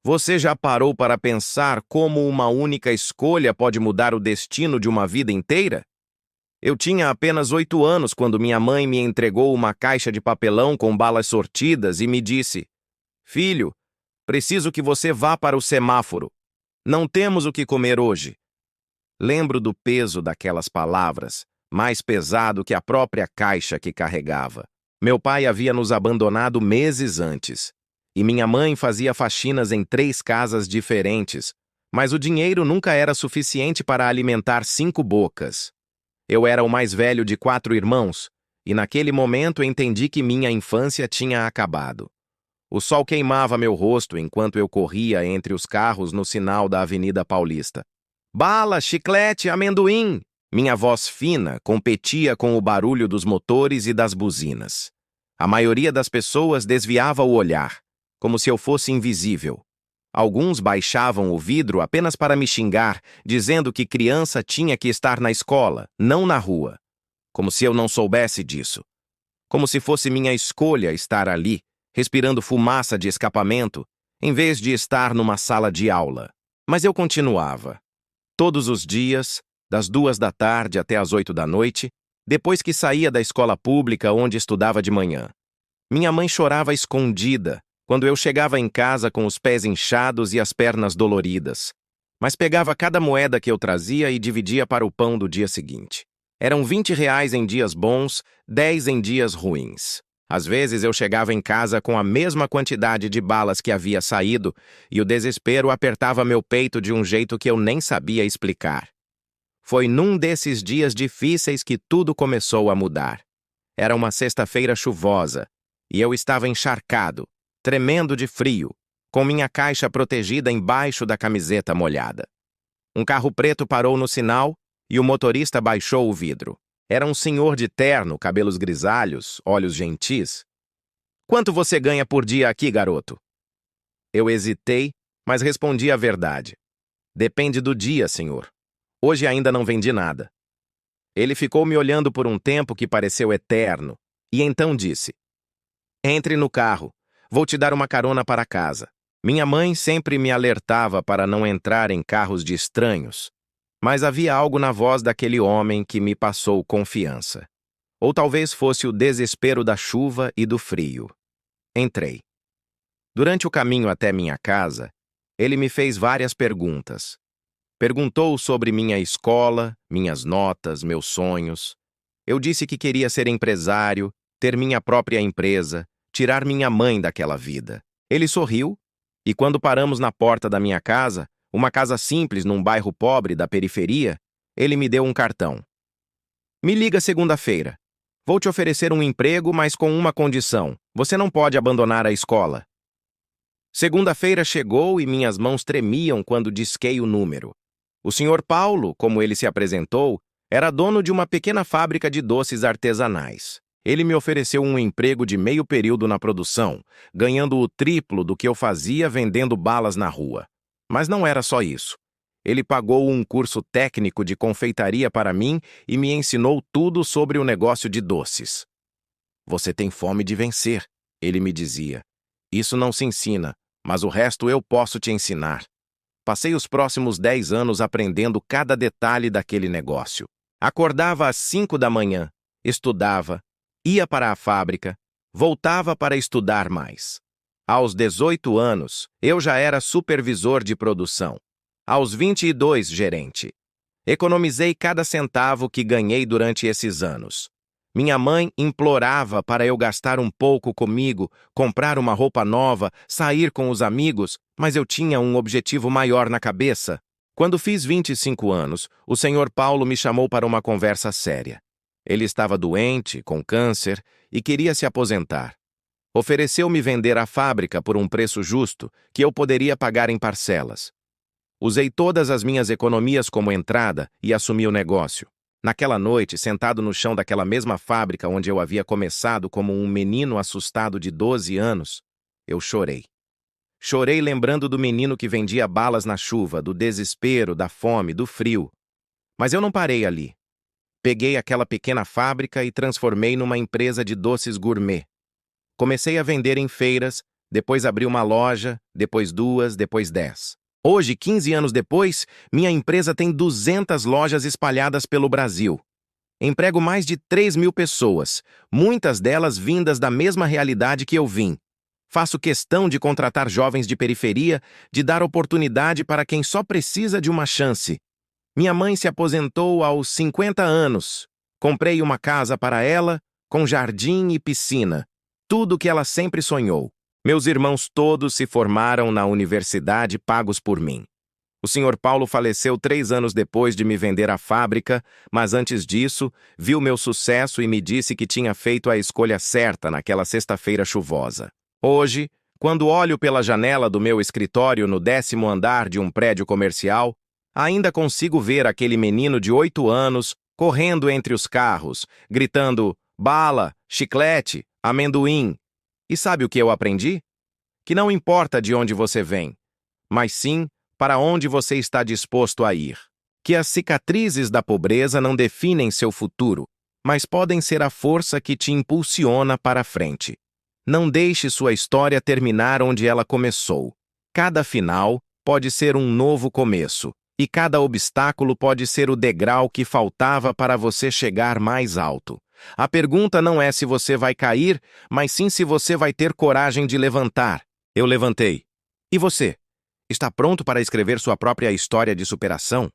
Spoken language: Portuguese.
Você já parou para pensar como uma única escolha pode mudar o destino de uma vida inteira? Eu tinha apenas 8 anos quando minha mãe me entregou uma caixa de papelão com balas sortidas e me disse: Filho, preciso que você vá para o semáforo. Não temos o que comer hoje. Lembro do peso daquelas palavras, mais pesado que a própria caixa que carregava. Meu pai havia nos abandonado meses antes, e minha mãe fazia faxinas em 3 casas diferentes, mas o dinheiro nunca era suficiente para alimentar 5 bocas. Eu era o mais velho de 4 irmãos, e naquele momento entendi que minha infância tinha acabado. O sol queimava meu rosto enquanto eu corria entre os carros no sinal da Avenida Paulista. Bala, chiclete, amendoim! Minha voz fina competia com o barulho dos motores e das buzinas. A maioria das pessoas desviava o olhar, como se eu fosse invisível. Alguns baixavam o vidro apenas para me xingar, dizendo que criança tinha que estar na escola, não na rua. Como se eu não soubesse disso. Como se fosse minha escolha estar ali, respirando fumaça de escapamento, em vez de estar numa sala de aula. Mas eu continuava. Todos os dias, das 2 da tarde até as 8 da noite, depois que saía da escola pública onde estudava de manhã. Minha mãe chorava escondida quando eu chegava em casa com os pés inchados e as pernas doloridas, mas pegava cada moeda que eu trazia e dividia para o pão do dia seguinte. Eram R$ 20 em dias bons, 10 em dias ruins. Às vezes eu chegava em casa com a mesma quantidade de balas que havia saído e o desespero apertava meu peito de um jeito que eu nem sabia explicar. Foi num desses dias difíceis que tudo começou a mudar. Era uma sexta-feira chuvosa e eu estava encharcado, tremendo de frio, com minha caixa protegida embaixo da camiseta molhada. Um carro preto parou no sinal e o motorista baixou o vidro. Era um senhor de terno, cabelos grisalhos, olhos gentis. Quanto você ganha por dia aqui, garoto? Eu hesitei, mas respondi a verdade. Depende do dia, senhor. Hoje ainda não vendi nada. Ele ficou me olhando por um tempo que pareceu eterno, e então disse: Entre no carro. Vou te dar uma carona para casa. Minha mãe sempre me alertava para não entrar em carros de estranhos, mas havia algo na voz daquele homem que me passou confiança. Ou talvez fosse o desespero da chuva e do frio. Entrei. Durante o caminho até minha casa, ele me fez várias perguntas. Perguntou sobre minha escola, minhas notas, meus sonhos. Eu disse que queria ser empresário, ter minha própria empresa, tirar minha mãe daquela vida. Ele sorriu, e quando paramos na porta da minha casa, uma casa simples num bairro pobre da periferia, ele me deu um cartão. Me liga segunda-feira. Vou te oferecer um emprego, mas com uma condição. Você não pode abandonar a escola. Segunda-feira chegou e minhas mãos tremiam quando disquei o número. O Sr. Paulo, como ele se apresentou, era dono de uma pequena fábrica de doces artesanais. Ele me ofereceu um emprego de meio período na produção, ganhando o triplo do que eu fazia vendendo balas na rua. Mas não era só isso. Ele pagou um curso técnico de confeitaria para mim e me ensinou tudo sobre o negócio de doces. Você tem fome de vencer, ele me dizia. Isso não se ensina, mas o resto eu posso te ensinar. Passei os próximos 10 anos aprendendo cada detalhe daquele negócio. Acordava às 5 da manhã, estudava, ia para a fábrica, voltava para estudar mais. Aos 18 anos, eu já era supervisor de produção. Aos 22, gerente. Economizei cada centavo que ganhei durante esses anos. Minha mãe implorava para eu gastar um pouco comigo, comprar uma roupa nova, sair com os amigos, mas eu tinha um objetivo maior na cabeça. Quando fiz 25 anos, o Sr. Paulo me chamou para uma conversa séria. Ele estava doente, com câncer, e queria se aposentar. Ofereceu-me vender a fábrica por um preço justo, que eu poderia pagar em parcelas. Usei todas as minhas economias como entrada e assumi o negócio. Naquela noite, sentado no chão daquela mesma fábrica onde eu havia começado como um menino assustado de 12 anos, eu chorei. Chorei lembrando do menino que vendia balas na chuva, do desespero, da fome, do frio. Mas eu não parei ali. Peguei aquela pequena fábrica e transformei numa empresa de doces gourmet. Comecei a vender em feiras, Depois abri uma loja, depois 2, depois 10. Hoje, 15 anos depois, minha empresa tem 200 lojas espalhadas pelo Brasil. Emprego mais de 3.000 pessoas, muitas delas vindas da mesma realidade que eu vim. Faço questão de contratar jovens de periferia, de dar oportunidade para quem só precisa de uma chance. Minha mãe se aposentou aos 50 anos. Comprei uma casa para ela, com jardim e piscina. Tudo o que ela sempre sonhou. Meus irmãos todos se formaram na universidade pagos por mim. O Sr. Paulo faleceu 3 anos depois de me vender a fábrica, mas antes disso, viu meu sucesso e me disse que tinha feito a escolha certa naquela sexta-feira chuvosa. Hoje, quando olho pela janela do meu escritório no 10º andar de um prédio comercial, ainda consigo ver aquele menino de 8 anos correndo entre os carros, gritando bala, chiclete, amendoim. E sabe o que eu aprendi? Que não importa de onde você vem, mas sim para onde você está disposto a ir. Que as cicatrizes da pobreza não definem seu futuro, mas podem ser a força que te impulsiona para a frente. Não deixe sua história terminar onde ela começou. Cada final pode ser um novo começo, e cada obstáculo pode ser o degrau que faltava para você chegar mais alto. A pergunta não é se você vai cair, mas sim se você vai ter coragem de levantar. Eu levantei. E você? Está pronto para escrever sua própria história de superação?